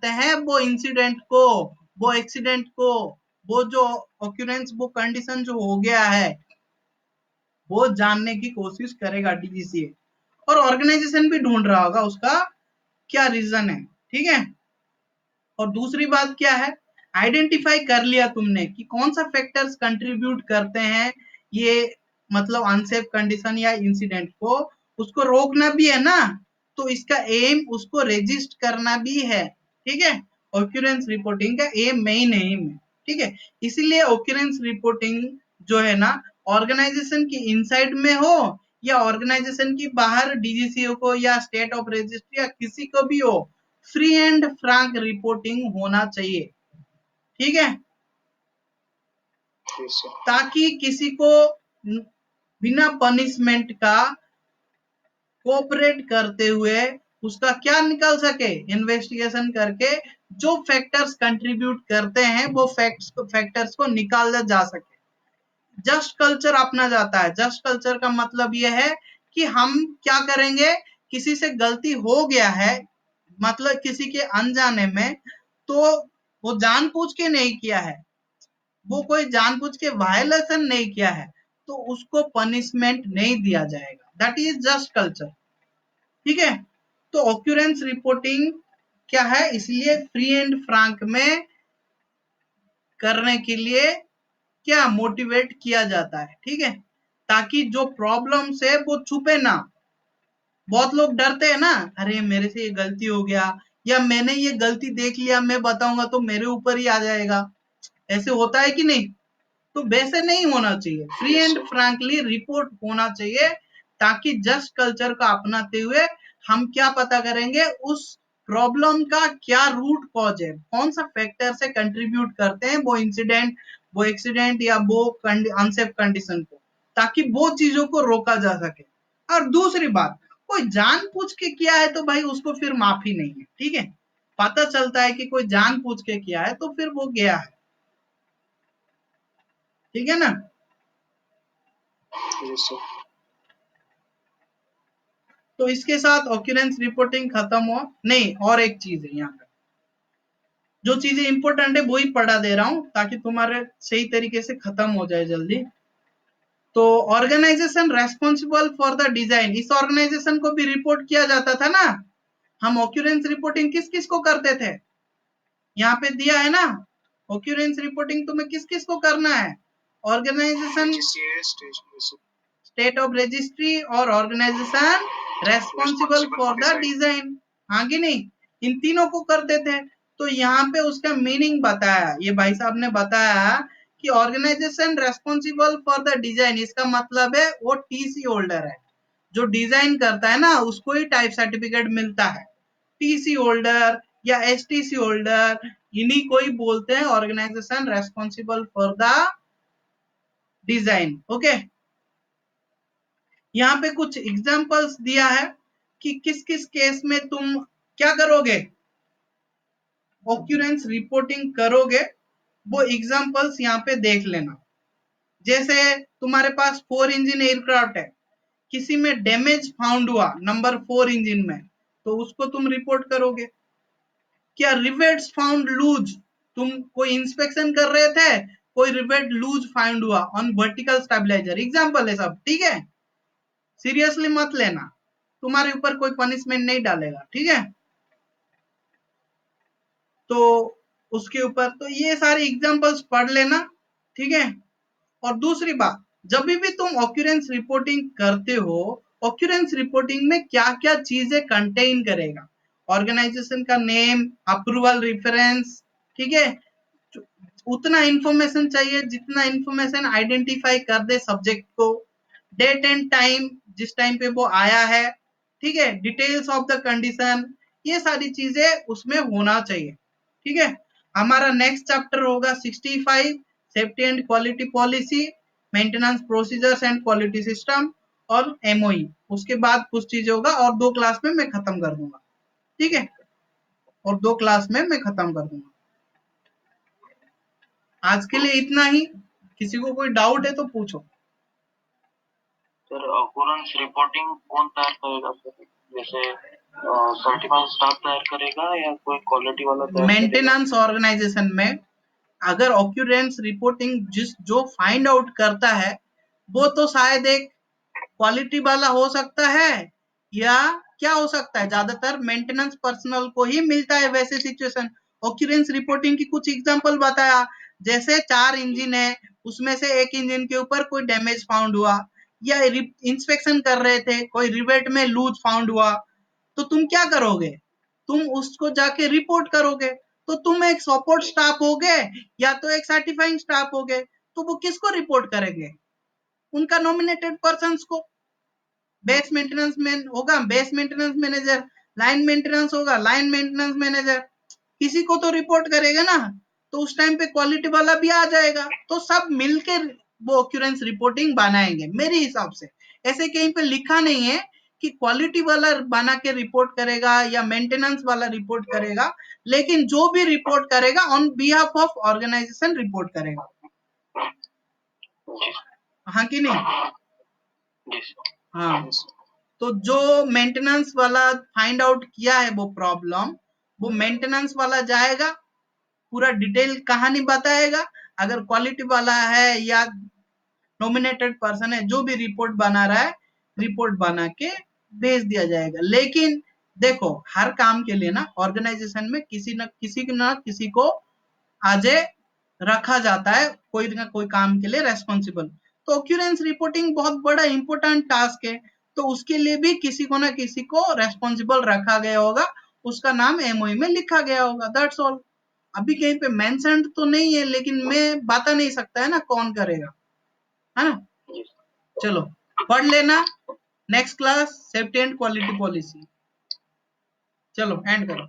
हैं वो इंसिडेंट को, वो एक्सीडेंट को, वो जो ऑक्यूरेंस वो कंडीशन जो हो गया है वो जानने की कोशिश करेगा डीजीसीए। और ऑर्गेनाइजेशन भी ढूंढ रहा होगा उसका क्या रीजन है। ठीक है। और दूसरी बात क्या है? आइडेंटिफाई कर लिया तुमने कि कौन सा फैक्टर्स कंट्रीब्यूट करते हैं ये मतलब अनसेफ कंडीशन या इंसिडेंट को, उसको रोकना भी है ना, तो इसका एम उसको रेजिस्ट करना भी है। ठीक है। ऑक्यूरेंस रिपोर्टिंग का एम मेन एम है। ठीक है। इसीलिए ऑक्यूरेंस रिपोर्टिंग जो है ना ऑर्गेनाइजेशन की इनसाइड में हो या ऑर्गेनाइजेशन की बाहर डीजीसीओ को या स्टेट ऑफ रजिस्ट्री या किसी को भी हो, फ्री एंड फ्रैंक रिपोर्टिंग होना चाहिए। ठीक है। ताकि किसी को बिना पनिशमेंट का कोऑपरेट करते हुए उसका क्या निकल सके, इन्वेस्टिगेशन करके जो फैक्टर्स कंट्रीब्यूट करते हैं वो फैक्टर्स को निकाला जा सके। जस्ट कल्चर अपना जाता है। जस्ट कल्चर का मतलब यह है कि हम क्या करेंगे, किसी से गलती हो गया है मतलब किसी के अनजाने में, तो वो जानबूझ के नहीं किया है, वो कोई जानबूझ के वायलेशन नहीं किया है, तो उसको पनिशमेंट नहीं दिया जाएगा। That is just culture. ठीक है। तो ऑक्यूरेंस रिपोर्टिंग क्या है, इसलिए फ्री एंड फ्रैंक में करने के लिए क्या मोटिवेट किया जाता है। ठीक है। ताकि जो प्रॉब्लम्स है वो छुपे ना। बहुत लोग डरते हैं ना, अरे मेरे से ये गलती हो गया या मैंने ये गलती देख लिया, मैं बताऊंगा तो मेरे ऊपर ही आ जाएगा। ऐसे होता है कि नहीं? तो वैसे नहीं होना चाहिए। फ्री एंड फ्रैंकली रिपोर्ट होना चाहिए ताकि जस्ट कल्चर का अपनाते हुए हम क्या पता करेंगे, उस प्रॉब्लम का क्या रूट कॉज है, कौन सा फैक्टर से कंट्रीब्यूट करते हैं वो इंसिडेंट, वो एक्सीडेंट या वो अनसेफ कंडीशन को, ताकि वो चीजों को रोका जा सके। और दूसरी बात, कोई जानबूझ के किया है तो भाई उसको फिर माफी नहीं है। ठीक है। पता चलता है कि कोई जानबूझ के किया है तो फिर वो गया है। ठीक है ना? तो इसके साथ ऑक्यूरेंस रिपोर्टिंग खत्म हुआ। नहीं, और एक चीज है यहाँ पे, जो चीजें इंपॉर्टेंट है वही पढ़ा दे रहा हूं ताकि तुम्हारे सही तरीके से खत्म हो जाए जल्दी। तो organization responsible for the design, इस ऑर्गेनाइजेशन को भी रिपोर्ट किया जाता था ना। हम ऑक्यूरेंस रिपोर्टिंग किस किस को करते थे? यहाँ पे दिया है ना, ऑक्यूरेंस रिपोर्टिंग तुम्हें किस किस को करना है? ऑर्गेनाइजेशन, स्टेट ऑफ रजिस्ट्री और organization responsible for the design. हाँ कि नहीं? इन तीनों को करते थे। तो यहाँ पे उसका मीनिंग बताया, ये भाई साहब ने बताया कि organization responsible for the design, इसका मतलब है वो टीसी होल्डर है। जो डिजाइन करता है ना उसको ही टाइप सर्टिफिकेट मिलता है। टीसी होल्डर या एसटीसी होल्डर, इन्हीं को ही बोलते हैं organization responsible for the design. Okay. यहाँ पे कुछ एग्जांपल्स दिया है कि किस किस केस में तुम क्या करोगे, ऑक्यूरेंस रिपोर्टिंग करोगे। वो एग्जांपल्स यहाँ पे देख लेना। जैसे तुम्हारे पास 4 इंजन एयरक्राफ्ट है, किसी में डैमेज फाउंड हुआ नंबर 4 इंजन में, तो उसको तुम रिपोर्ट करोगे। क्या रिवेट्स फाउंड लूज, तुम कोई इंस्पेक्शन कर रहे थे, कोई रिवेट लूज फाउंड हुआ ऑन वर्टिकल स्टेबलाइजर, एग्जांपल है सब। ठीक है। सीरियसली मत लेना, तुम्हारे ऊपर कोई पनिशमेंट नहीं डालेगा। ठीक है। तो उसके ऊपर तो ये सारे एग्जांपल्स पढ़ लेना। ठीक है। और दूसरी बात, जब भी तुम ऑक्यूरेंस रिपोर्टिंग करते हो ऑक्यूरेंस रिपोर्टिंग में क्या क्या चीजें कंटेन करेगा, ऑर्गेनाइजेशन का नेम, अप्रूवल रेफरेंस, ठीक है, उतना इंफॉर्मेशन चाहिए जितना इंफॉर्मेशन आइडेंटिफाई कर दे सब्जेक्ट को, डेट एंड टाइम जिस टाइम पे वो आया है, ठीक है, डिटेल्स ऑफ द कंडीशन, ये सारी चीजें उसमें होना चाहिए, ठीक है। हमारा नेक्स्ट चैप्टर होगा 65 safety and quality policy, maintenance procedures and quality system और एमओई। उसके बाद कुछ चीजें होगा और 2 क्लास में मैं खत्म कर दूंगा, ठीक है, और 2 क्लास में मैं खत्म कर दूंगा। आज के लिए इतना ही, किसी को कोई डाउट है तो पूछो। सर ऑक्यूरेंस रिपोर्टिंग कौन तैयार करेगा सर, जैसे सर्टिफाइड स्टाफ तैयार करेगा या कोई क्वालिटी वाला तैयार करेगा? मेंटेनेंस ऑर्गेनाइजेशन में अगर ऑक्यूरेंस रिपोर्टिंग जो फाइंड आउट करता है वो तो शायद एक क्वालिटी वाला हो सकता है या क्या हो सकता है, ज्यादातर मेंटेनेंस पर्सनल को ही मिलता है वैसे सिचुएशन। ऑक्यूरेंस रिपोर्टिंग की कुछ एग्जांपल बताया, जैसे 4 इंजन है, उसमें से एक इंजन के ऊपर कोई डैमेज फाउंड हुआ, या इंस्पेक्शन कर रहे थे, कोई रिवेट में लूज फाउंड हुआ, तो तुम क्या करोगे, तुम उसको जाके रिपोर्ट करोगे। तो तुम एक सपोर्ट स्टाफ होगे या तो एक सर्टिफाइंग स्टाफ होगे, तो वो किसको रिपोर्ट करेंगे, उनका नॉमिनेटेड पर्सन्स को। बेस मेंटेनेंस मैन होगा base maintenance manager, line maintenance होगा लाइन मेंटेनेंस मैनेजर, किसी को तो रिपोर्ट करेगा ना, तो उस टाइम पे क्वालिटी वाला भी आ जाएगा, तो सब मिलके वो ऑक्यूरेंस रिपोर्टिंग बनाएंगे मेरे हिसाब से। ऐसे कहीं पे लिखा नहीं है कि क्वालिटी वाला बना के रिपोर्ट करेगा या मेंटेनेंस वाला रिपोर्ट करेगा, लेकिन जो भी रिपोर्ट करेगा on behalf of organization report करेगा, हाँ कि नहीं? हाँ, तो जो मेंटेनेंस वाला फाइंड आउट किया है वो प्रॉब्लम, वो मेंटेनेंस वाला जाएगा, पूरा डिटेल कहानी बताएगा, अगर क्वालिटी वाला है या नॉमिनेटेड पर्सन है जो भी रिपोर्ट बना रहा है, रिपोर्ट बना के भेज दिया जाएगा। लेकिन देखो हर काम के लिए ना ऑर्गेनाइजेशन में किसी ना किसी को आजे रखा जाता है, कोई ना कोई काम के लिए रेस्पॉन्सिबल। तो ऑक्यूरेंस रिपोर्टिंग बहुत बड़ा इंपॉर्टेंट टास्क है, तो उसके लिए भी किसी को ना किसी को रेस्पॉन्सिबल रखा गया होगा, उसका नाम एमओई में लिखा गया होगा, दैट्स ऑल। अभी कहीं पे मेंशन तो नहीं है, लेकिन मैं बता नहीं सकता है ना कौन करेगा, है ना। चलो पढ़ लेना, next class safety and quality policy. चलो एंड करो।